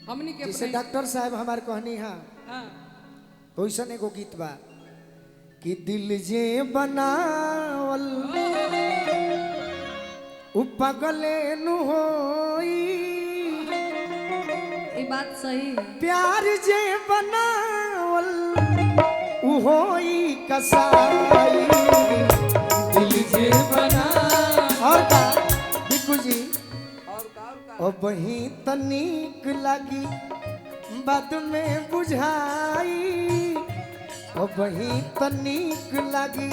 हमनी के जैसे डॉक्टर साहब हमार कहनी हाँ हां वैसन एगो गीत बा कि दिल जे बनावल उ पगले नु होई ये बात सही है। प्यार जे बनावल उ होई कसाई दिल जे बना और का बिकू जी ओ बही तनिक लगी बाद में बुझाई ओ बही तनिक लगी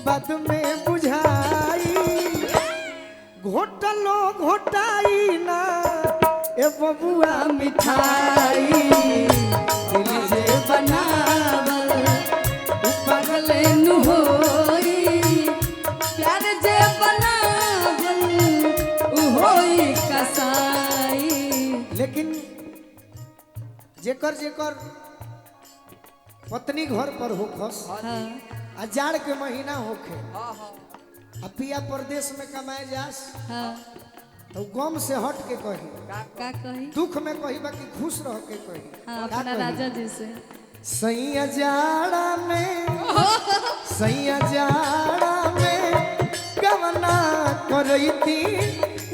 बाद में बुझाई घोटलो घोटाई ना ए बबुआ मिठाई दिल जे बनावल उ पगले नु होई प्यार जे बनावल उ होई कसाई। लेकिन जेकर जेकर पत्नी घर पर होखस हाँ आ जाड़ के महीना होखे आ पिया परदेश में कमाए जास हाँ तो गम से हट के कही का कही दुख में कही बाकी खुश रह के कही हाँ का अपना कही? राजा जी से सैया जाड़ा में गवना करैती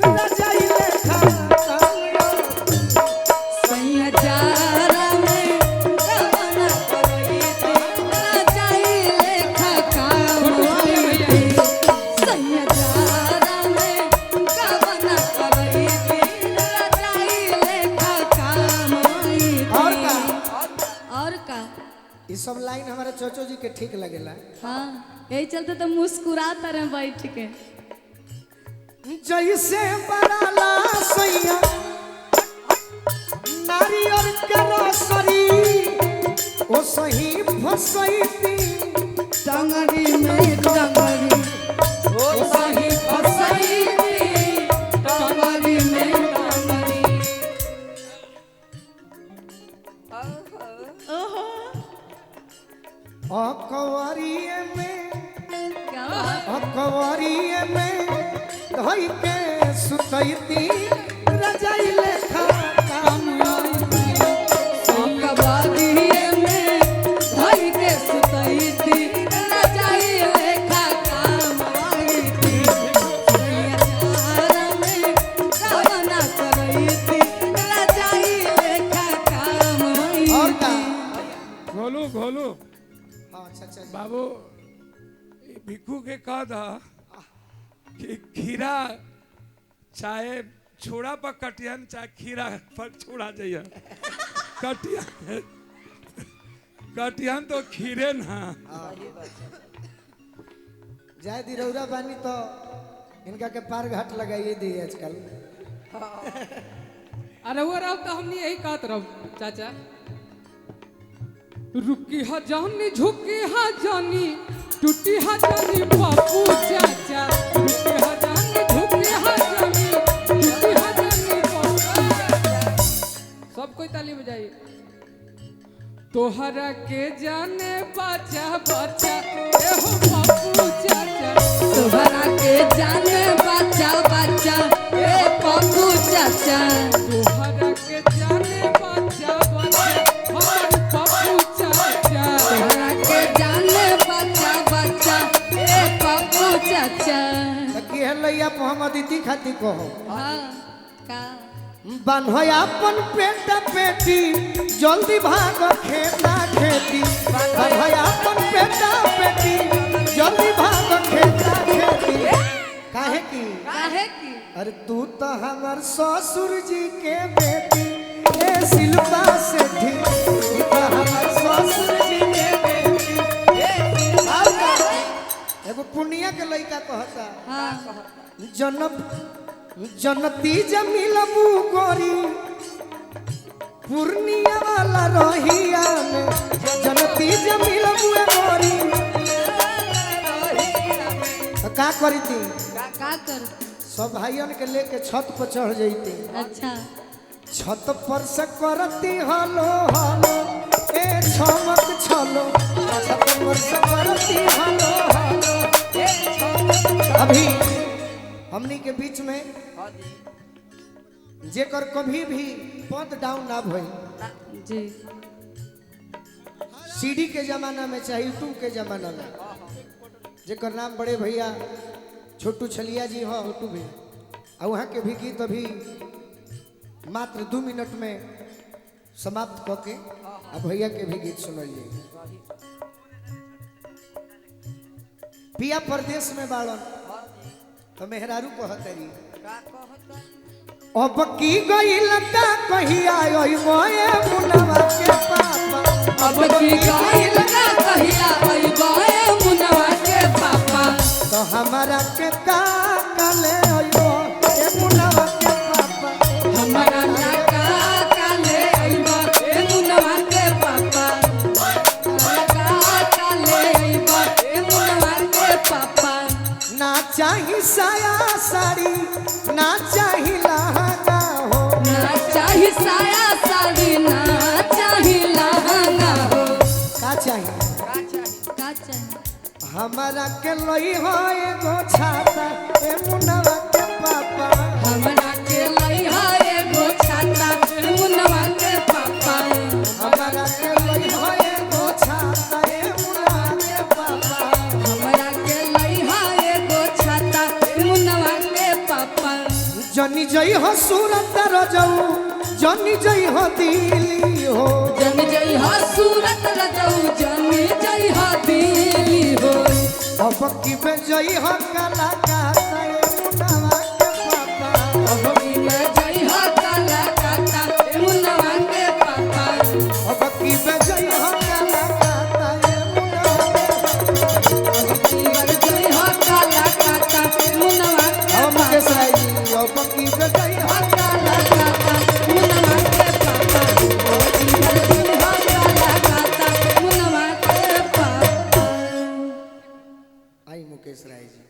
रजाई लेखा सैया जाड़ा में गवना करैती रजाई लेखा काम होई। सैया जाड़ा में गवना करैती रजाई लेखा काम होई। और का ये सब लाइन हमारे चोचो जी के ठीक लगेला। हाँ यही चलते तो मुस्कुराता रहे बैठ के। जैसे बड़ाला सैया नारियर के रसरी ओ सही फसैती टंगरी में टंगरी ओ सही फसैती टंगरी में टंगरी। ओहो अकवरिए में क्या बात। अकवरिए में धई के सुतैती रजाई लेखा काम आईती कबाड़िए में धई के सुतैती रजाई लेखा काम आईती। सैया में गवना करैती रजाई लेखा काम और का आईती। घोलू घोलू हाँ अच्छा बाबू ई भिखू के कह दा कि खीरा चाहे छोड़ा पर कटियन चाहे खीरा पर छोड़ा जाइए कटियन कटियन तो खीरे ना जाय दिरौरा बानी तो इनका के पार घाट लगाइए दी आजकल। अरे वो रहो तो हमने यही कहत रहो चाचा रुकी हा जानी झुकी हा जानी टूटी हा जानी बापू चाचा रुकी हा जानी झुकी हा जानी टूटी हा जानी बापू। सब कोई ताली बजाइए। तोहरा के जाने बच्चा बच्चा ए हो बापू चाचा तोहरा के जाने बच्चा बच्चा ए पप्पू चाचा। तोहरा के जाने बच्चा बच्चा हमार बापू चाचा तोहरा के जाने बच्चा बच्चा ए पप्पू चाचा। की है लैया पर हम अदिति खाती कहो हाँ का बान्हया अपन पेटा पेटी जल्दी भाग खेता खेती बान्हया अपन पेटा पेटी जल्दी भाग खेता खेती काहे की काहे की अरे तू तो हमार ससुर जी के बेटी ए शिल्पा सेठी तू तो हमार ससुर जी के बेटी और का? एगो पुनिया के लइका कहता हाँ जनती जमील गोरी पूर्णिया वाला रहिया में जनती जमील गोरी तो का करी थी का कर सब भाइयों के लेके छत पर चढ़ जाती अच्छा छत पर से करती हलो हलो ए छमक छलो छत पर से करती हलो हलो ए छमक। अभी हमनी के बीच में जेकर कभी भी पद डाउन ना भई जी सीडी के जमाना में चाहे यूट्यूब के जमाना में जेकर नाम बड़े भैया छोटू छलिया जी हो छोटू भैया और वहाँ के भी गीत अभी मात्र 2 मिनट में समाप्त करके अब भैया के भी गीत सुनिए। पिया परदेश में बाड़न तो मेहरारू कहतरी अब की गई लता कहिया ओई मोए मुनवा के पापा अब की गइल का कहिया अइबे मुनवा के पापा तो हमारा के का कले ओयो ए मुनवा के पापा हमारा नाका काले अइबे मुनवा के पापा नाका काले अइबे मुनवा के पापा ना चाही साया साड़ी ना चाही लहंगा हो ना चाही साया साड़ी ना चाही लहंगा हो का चाही का चाही हमारा के लई हो एगो छाता ए मुनवा के पापा हमरा के लइहा एगो छाता मुनवा के पापा हमारा के लई हो एगो छाता ए मुनवा के पापा हमरा के लइहा एगो छाता मुनवा के पापा जनी जई हो सूरत रजऊ जनी जई हो दिल्ली हो जन जई हा सूरत रजऊ जन जई हा दिल्ली हो अब की बे जई हो कलाकार ए मुनवा के पापा अब में जई हा काला काता मुनवा के पापा अब की बे जई हो कलाकार ए मुनवा के मर जई हा काला काता मुनवा के हम के साई अब की बे जई हो काला काता मुनवा के पापा मर जई हा काला काता मुनवा के पापा आई मुकेश राय जी